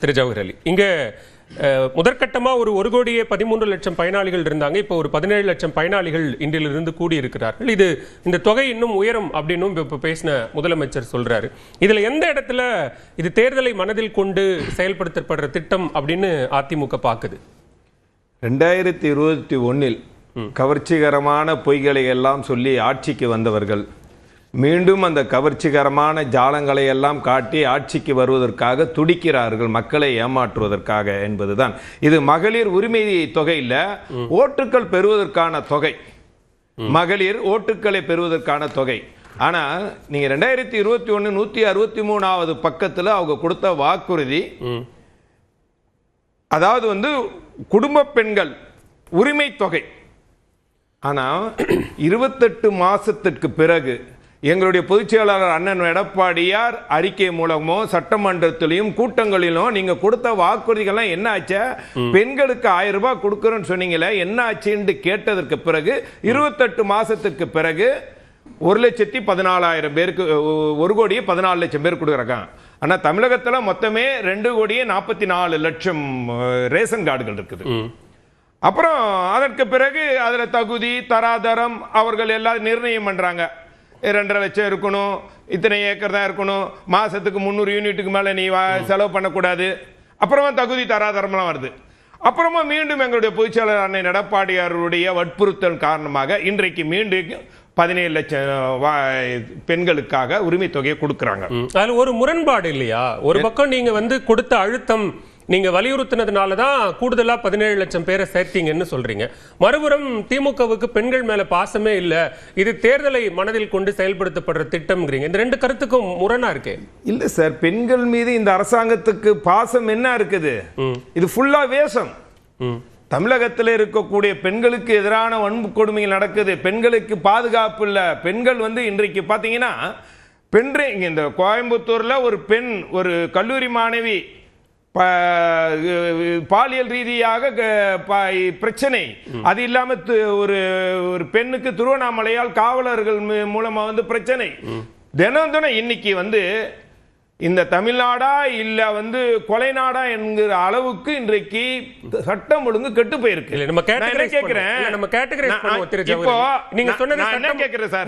திரு ஜவஹர் அலி, இங்க முதற்கட்டமா ஒரு கோடியே 13 லட்சம் பயனாளிகள் இருந்தாங்க. இப்போ ஒரு 17 லட்சம் பயனாளிகள் இன்றிலிருந்து கூடியிருக்கிறார்கள். இந்த தொகை இன்னும் உயரும் அப்படின்னு இப்போ பேசின முதலமைச்சர் சொல்றாரு. இதுல எந்த இடத்துல இது தேர்தலை மனதில் கொண்டு செயல்படுத்தப்படுற திட்டம் அப்படின்னு அதிமுக பாக்குது? 2021 கவர்ச்சிகரமான பொய்களை எல்லாம் சொல்லி ஆட்சிக்கு வந்தவர்கள் மீண்டும் அந்த கவர்ச்சிகரமான ஜாலங்களை எல்லாம் காட்டி ஆட்சிக்கு வருவதற்காக துடிக்கிறார்கள், மக்களை ஏமாற்றுவதற்காக என்பதுதான். இது மகளிர் உரிமை தொகை இல்ல, ஓட்டுக்கள் பெறுவதற்கான தொகை, மகளிர் ஓட்டுக்களை பெறுவதற்கான தொகை. ஆனா நீங்க 2021 163வது பக்கத்துல அவங்க கொடுத்த வாக்குறுதி, அதாவது குடும்ப பெண்கள் உரிமை தொகை. ஆனா 28 மாசத்திற்கு பிறகு எங்களுடைய பொதுச் செயலாளர் அண்ணன் எடப்பாடியார் அறிக்கை மூலமோ சட்டமன்றத்திலையும் கூட்டங்களிலும் நீங்க கொடுத்த வாக்குறுதிகள்லாம் என்ன ஆச்சு, பெண்களுக்கு 1000 ரூபாய் கொடுக்கறோம்னு சொன்னீங்களே என்ன ஆச்சுன்னு கேட்டதற்கு பிறகு 28 மாசத்துக்கு பிறகு 1,14,000 பேருக்கு 1,14 லட்சம் பேர் கொடுக்குறாங்க. ஆனா தமிழகத்துல மொத்தமே 2,44 லட்சம் ரேஷன் கார்டுகள் இருக்குது. அப்புறம் அதற்கு பிறகு அதுல தகுதி தராதரம் அவர்கள் எல்லாம் நிர்ணயம் பண்றாங்க. 2.5 லட்சம் இருக்கணும், இத்தனை ஏக்கர் தான் இருக்கணும், மாசத்துக்கு 300 யூனிட்டுக்கு மேல நீ செலவு பண்ணக்கூடாது. அப்புறமா தகுதி தராதரம்லாம் வருது. அப்புறமா மீண்டும் எங்களுடைய பொதுச்செயலாளர் அண்ணன் எடப்பாடியாருடைய வற்புறுத்தல் காரணமாக இன்றைக்கு மீண்டும் 17 லட்சம் பெண்களுக்காக உரிமை தொகையை கொடுக்கறாங்க. அதுல ஒரு முரண்பாடு இல்லையா? ஒரு பக்கம் நீங்க கொடுத்த அழுத்தம் நீங்க வலியுறுத்தினதுனால தான் கூடுதலா 17 லட்சம் பேரை சேர்த்தீங்கன்னு சொல்றீங்க. மறுபுறம் திமுகவுக்கு பெண்கள் மேல பாசமே இல்ல, இது தேர்தலை மனதில் கொண்டு செயல்படுத்தப்படுற திட்டம்ங்கிறீங்க. இந்த ரெண்டு கருத்துக்கும் முரணா இருக்கே. இல்ல சார், பெண்கள் மீது இந்த அரசாங்கத்துக்கு பாசம் என்ன இருக்குது? இது ஃபுல்லா வேஷம். தமிழகத்தில் இருக்கக்கூடிய பெண்களுக்கு எதிரான வன்கொடுமைகள் நடக்குது, பெண்களுக்கு பாதுகாப்பு இல்ல. பெண்கள் இன்றைக்கு பாத்தீங்கன்னா இந்த கோயம்புத்தூர்ல ஒரு பெண், ஒரு கல்லூரி மாணவி பாலியல் ரீதியாக பிரச்சனை, அது இல்லாம ஒரு பெண்ணுக்கு திருவண்ணாமலையால் காவலர்கள் மூலமா பிரச்சனை. தினம் தினம் இன்னைக்கு இந்த தமிழ்நாடா இல்ல கொலை நாடா என்கிற அளவுக்கு இன்றைக்கு சட்டம் ஒழுங்கு கெட்டு போயிருக்கு.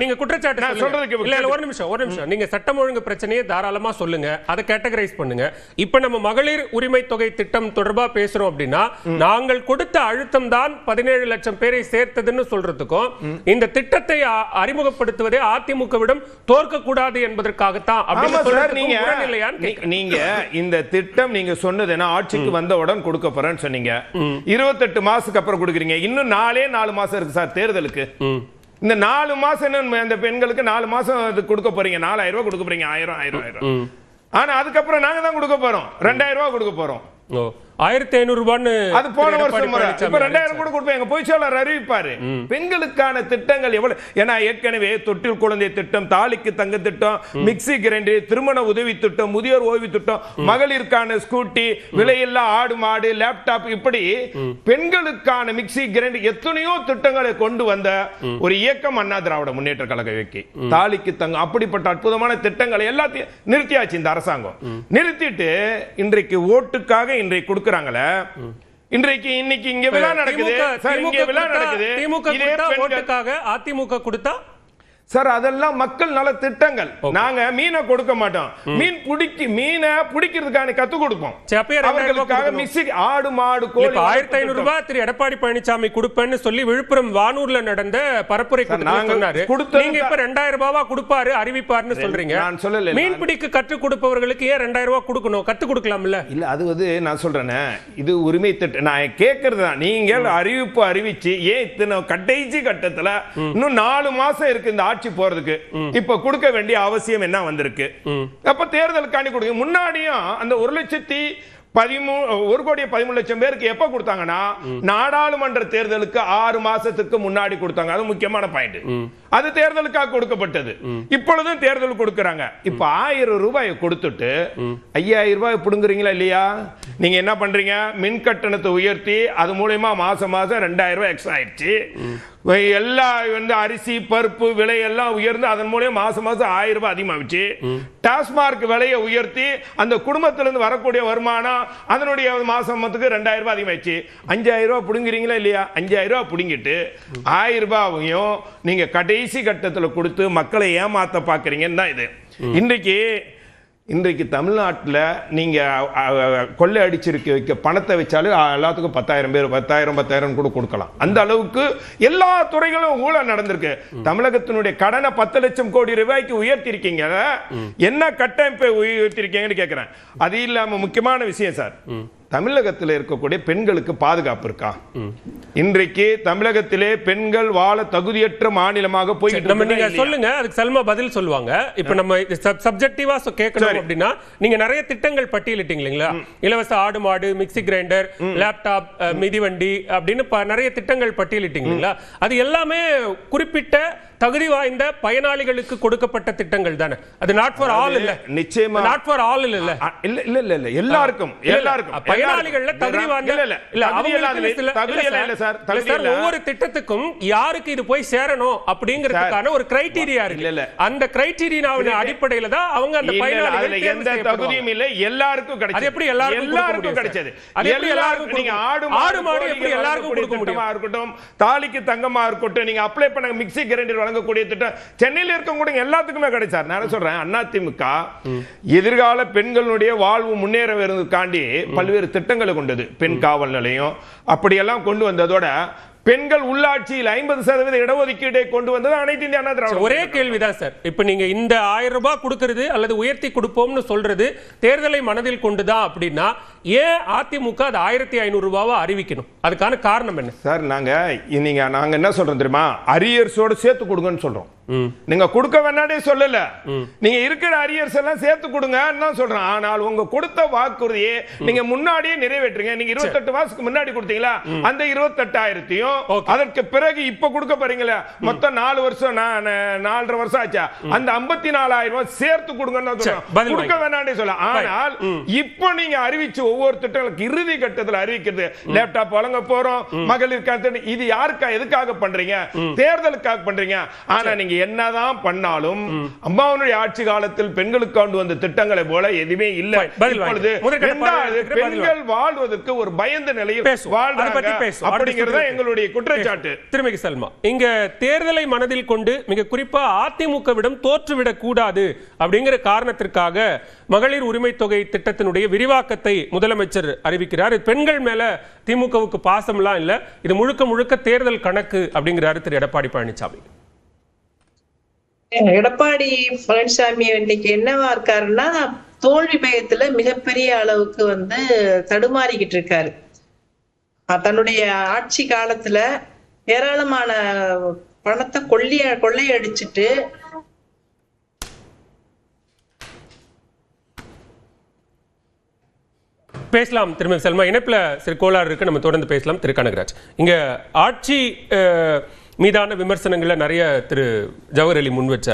நீங்க குற்றச்சாட்டு ஒரு நிமிஷம் நீங்க சட்டம் ஒழுங்கு பிரச்சனையை தாராளமா சொல்லுங்க, அதை கேட்டகரைஸ் பண்ணுங்க. இப்ப நம்ம மகளிர் உரிமை தொகை திட்டம் தொடர்பா பேசுறோம் அப்படின்னா, நாங்கள் கொடுத்த அழுத்தம் தான் 17 லட்சம் பேரை சேர்த்ததுன்னு சொல்றதுக்கும், இந்த திட்டத்தை அறிமுகப்படுத்துவதே அதிமுகவிடம் தோற்க கூடாது என்பதற்காகத்தான் அப்படின்னு நீங்க இந்த திட்டம் நீங்க சொன்னது என்ன, ஆட்சிக்கு வந்தவுடன் கொடுக்க போறேன்னு சொன்னீங்க. 28 மாசத்துக்கு அப்புறம் கொடுக்குறீங்க. இன்னும் 4 மாசம் இருக்கு சார் தேர்தலுக்கு. இந்த 4 மாசம் அந்த பெண்களுக்கு 4 மாசம் கொடுக்க போறீங்க. 4,000 ரூபாய் கொடுக்க போறீங்க. 1000. ஆனா அதுக்கப்புறம் நாங்க தான் கொடுக்க போறோம். 2,000 ரூபாய் கொடுக்க போறோம். 1,500 ரூபான்னு அது போன வருஷம் முறை. இப்ப 2,000 கூட கொடுப்பேன். எங்க பொதுச்செயலாளர் அறிவிப்பாரு. பெண்களுக்கான திட்டங்கள் எவ்வளவு. ஏன்னா ஏற்கனவே தொட்டில் குழந்தை திட்டம், தாலிக்கு தங்க திட்டம், மிக்சி கிரைண்டர், திருமண உதவி திட்டம், முதியோர் ஓய்வு திட்டம், மகளிருக்கான ஸ்கூட்டி, விலையில்லா ஆடு மாடு, லேப்டாப், இப்படி பெண்களுக்கான மிக்சி கிரைண்டர் எத்தனையோ திட்டங்களை கொண்டு வந்த ஒரு இயக்கம் அண்ணா திராவிட முன்னேற்ற கழக இயக்கி. தாலிக்கு தங்க, அப்படிப்பட்ட அற்புதமான திட்டங்களை எல்லாத்தையும் நிறுத்தியாச்சு இந்த அரசாங்கம். நிறுத்திட்டு இன்றைக்கு ஓட்டுக்காக இன்றைக்கு கொடுக்க இன்னைக்கு இங்க விழா நடக்குது. அதிமுக கொடுத்தா சார் அதெல்லாம் மக்கள் நல திட்டங்கள். நாங்க மீனை கொடுக்க மாட்டோம். மீனை பிடிக்கிறதுக்கான கத்து கொடுப்போம். ஆடு மாடு கோழி 1,500 ரூபாய் திரு எடப்பாடி பழனிசாமி கொடுப்பேன்னு சொல்லி விழுப்புரம் வானூர்ல நடந்த பரப்புரை சொன்னாரு. நீங்க இப்ப 2,000 ரூபாய் கொடுப்பாரு அறிவிப்பாருன்னு சொல்றீங்க. நான் சொல்லல, மீன் பிடிக்க கற்றுக் கொடுப்பவர்களுக்கு ஏன் 2,000 ரூபாய் கொடுக்கணும்? கத்து கொடுக்கலாம்ல. இல்ல அது நான் சொல்றேன், இது உரிமை திட்டம். நான் கேட்கறது நீங்கள் அறிவிப்பு அறிவிச்சு ஏன் இத்தனை கடைசி கட்டத்துல இன்னும் 4 மாசம் இருக்கு இந்த ஆட்சி போறதுக்கு, இப்ப கொடுக்க வேண்டிய அவசியம் என்ன வந்திருக்கு? அப்ப தேர்தலுக்காண்டி கொடுங்க. முன்னாடியும் அந்த 1,13 லட்சம் பேருக்கு எப்ப கொடுத்தாங்கன்னா நாடாளுமன்ற தேர்தலுக்கு 6 மாசத்துக்கு முன்னாடி கொடுத்தாங்க. அது முக்கியமான பாயிண்ட். அது தேர்தலுக்காக கொடுக்கப்பட்டது. இப்பொழுதும் தேர்தல் கொடுக்கறாங்க. இப்ப 1000 ரூபாயை கொடுத்துட்டு 5000 ரூபாய் புடுங்குறீங்களா இல்லையா? நீங்க என்ன பண்றீங்க? மின் கட்டணத்தை உயர்த்தி அது மூலமா மாசம் 2000 ரூபாய் எக்ஸ்ட்ரா ஆயிடுச்சு. எல்லா அரிசி பருப்பு விலை எல்லாம் உயர்ந்து அதன் மூலம் மாசம் 1000 ரூபாய் அதிகமாச்சு. டாஸ்மார்க் விலையை உயர்த்தி அந்த குடும்பத்திலிருந்து வரக்கூடிய வருமானம் அதனுடைய மாசத்துக்கு 2000 ரூபாய் அதிகமாச்சு. 5000 ரூபாய் புடுங்குறீங்களா இல்லையா? 5000 ரூபாய் புடுங்கிட்டு 1000 ரூபாயும் நீங்க கடைசி கட்டத்தில் கொடுத்து மக்களை ஏமாத்த பாக்குறீங்கன்னு தான் இது. இன்றைக்கு தமிழ்நாட்டில் நீங்க கொள்ளை அடிச்சிருக்க பணத்தை வச்சாலே எல்லாத்துக்கும் 10,000 கூட கொடுக்கலாம். அந்த அளவுக்கு எல்லா துறைகளும் ஊழல் நடந்திருக்கு. தமிழகத்தினுடைய கடனை 10 லட்சம் கோடி ரூபாய்க்கு உயர்த்தி இருக்கீங்க. என்ன கட்டமைப்பை உயர்த்தி இருக்கீங்கன்னு கேட்கிறேன். அது இல்லாம முக்கியமான விஷயம் சார், தமிழகத்தில் இருக்கக்கூடிய பெண்களுக்கு பாதுகாப்பு இருக்கா? இன்றைக்கு தமிழகத்திலே பெண்கள் வாழ தகுதியற்ற மாநிலமாக போயிட்டு நீங்க சொல்லுங்க, அதுக்கு சல்மா பதில் சொல்லுவாங்க. இப்ப நம்ம சப்ஜெக்டிவா கேட்கணும் அப்படின்னா, நீங்க நிறைய திட்டங்கள் பட்டியலிட்டீங்க இல்லைங்களா? இலவச ஆடு மாடு, மிக்சி கிரைண்டர், லேப்டாப், மிதிவண்டி அப்படின்னு நிறைய திட்டங்கள் பட்டியலிட்டீங்க இல்லைங்களா? அது எல்லாமே குறிப்பிட்ட தகுதி வாய்ந்த பயனாளிகளுக்கு கொடுக்கப்பட்ட திட்டங்கள் தானே. அது நாட் ஃபார் ஆல் இல்ல. நிச்சயமா நாட் ஃபார் ஆல் இல்ல. இல்ல எல்லாருக்கும் பயனாளிகள்ல தகுதி வாய்ந்த இல்ல தகுதி இல்ல சார். ஒவ்வொரு திட்டத்துக்கும் யாருக்கு இது போய் சேரணும் அப்படிங்கிறதுக்கான ஒரு கிரைட்டீரியா இருக்கு. அந்த கிரைட்டீரியாவின் அடிப்படையில தான் அவங்க அந்த பயனாளிகள் எந்த தகுதியும் இல்ல எல்லாருக்கும் கிடைச்சது. அது எப்படி எல்லாருக்கும் கிடைச்சது? அது எப்படி எல்லாருக்கும்? நீங்க ஆடு மாடு எப்படி எல்லாருக்கும் கொடுக்க முடியுமா இருக்கட்டும், தாலிக்கு தங்கமா இருக்கட்டும், நீங்க அப்ளை பண்ண மிக்ஸி கிரைண்டர் வழங்கக்கூடிய திட்டம் சென்னையில் இருக்கக்கூடிய எல்லாத்துக்குமே கிடைச்சார். நான் சொல்றேன், அதிமுக எதிர்கால பெண்களுடைய வாழ்வு முன்னேறதுக்காண்டி பல்வேறு திட்டங்களை கொண்டது. பெண் காவல் நிலையம் அப்படியெல்லாம் கொண்டு வந்ததோட பெண்கள் உள்ளாட்சியில் 50% இடஒதுக்கீடை கொண்டு வந்தது அனைத்து இந்திய அண்ணா திராவிட. ஒரே கேள்விதான் சார், இப்ப நீங்க இந்த 1000 ரூபாய் கொடுக்கிறது அல்லது உயர்த்தி கொடுப்போம்னு சொல்றது தேர்தலை மனதில் கொண்டுதான் அப்படின்னா, ஏன் அதிமுக அது 1500 ரூபாவா அறிவிக்கணும்? அதுக்கான காரணம் என்ன சார்? நாங்க என்ன சொல்றோம் தெரியுமா? அரியர்ஸோட சேர்த்து கொடுங்கன்னு சொல்றோம். நீங்க கொடுக்க வேண்டாடே சொல்லல, நீங்க இருக்கிற அரியர்ஸ் எல்லாம் சேர்த்து கொடுங்க சொல்றேன். ஆனால் உங்க கொடுத்த வாக்குறுதியை நீங்க முன்னாடியே நிறைவேற்றுங்க. நீங்க 28 மாசத்துக்கு முன்னாடி கொடுத்தீங்களா, அந்த 28,000 அதற்கு பிறகு இப்ப கொடுக்க போறீங்களா, மொத்தம் 4 வருஷம் 4.5 வருஷம் ஆச்சா, அந்த 54,000 சேர்த்து கொடுங்கன்னு சொல்றோம். கொடுக்க வேண்டாடே சொல்ல. ஆனால் இப்ப நீங்க அறிவிச்ச ஒவ்வொரு திட்டங்களுக்கு இறுதி கட்டத்தில் அறிவிக்கிறது, லேப்டாப் வழங்க போறோம், மகளிர் இது யாருக்கா எதுக்காக பண்றீங்க? தேர்தலுக்காக பண்றீங்க. ஆனா நீங்க என்னதான் பண்ணாலும் அம்மாவுடைய ஆட்சி காலத்தில் பெண்களுக்கு கொண்டு வந்த திட்டங்களை போல எதுவுமே இல்லை. பெண்கள் வாழ்வதற்கு ஒரு பயந்த நிலையில் வாழ்றாங்க அப்படிங்கிறது எங்களுடைய குற்றச்சாட்டு. திருமிகு சல்மா, இங்க தேர்தலை மனதில் கொண்டு மிக குறிப்பா அதிமுகவிடம் தோற்றுவிடக் கூடாது அப்படிங்கிற காரணத்திற்காக மகளிர் உரிமை தொகை திட்டத்தினுடைய விரிவாக்கத்தை முதலமைச்சர் அறிவிக்கிறார். பெண்கள் மேல திமுகவுக்கு பாசம்லாம் இல்ல, இது முழுக்க முழுக்க தேர்தல் கணக்கு அப்படிங்கிறாரு திரு எடப்பாடி பழனிசாமி. எடப்பாடி பழனிசாமி இன்னைக்கு என்னவா இருக்காருன்னா, தோல்வி பயத்துல மிகப்பெரிய அளவுக்கு தடுமாறிக்கிட்டு இருக்காரு. தன்னுடைய ஆட்சி காலத்துல ஏராளமான பணத்தை கொள்ளையடிச்சிட்டு பேசலாம். திருமதி செல்மா இணைப்புல சிறு கோளாறு இருக்கு, நம்ம தொடர்ந்து பேசலாம். திரு கனகராஜ், இங்க ஆட்சி மீதான விமர்சனங்களை நிறைய திரு ஜவஹர் அலி முன் வச்சார்.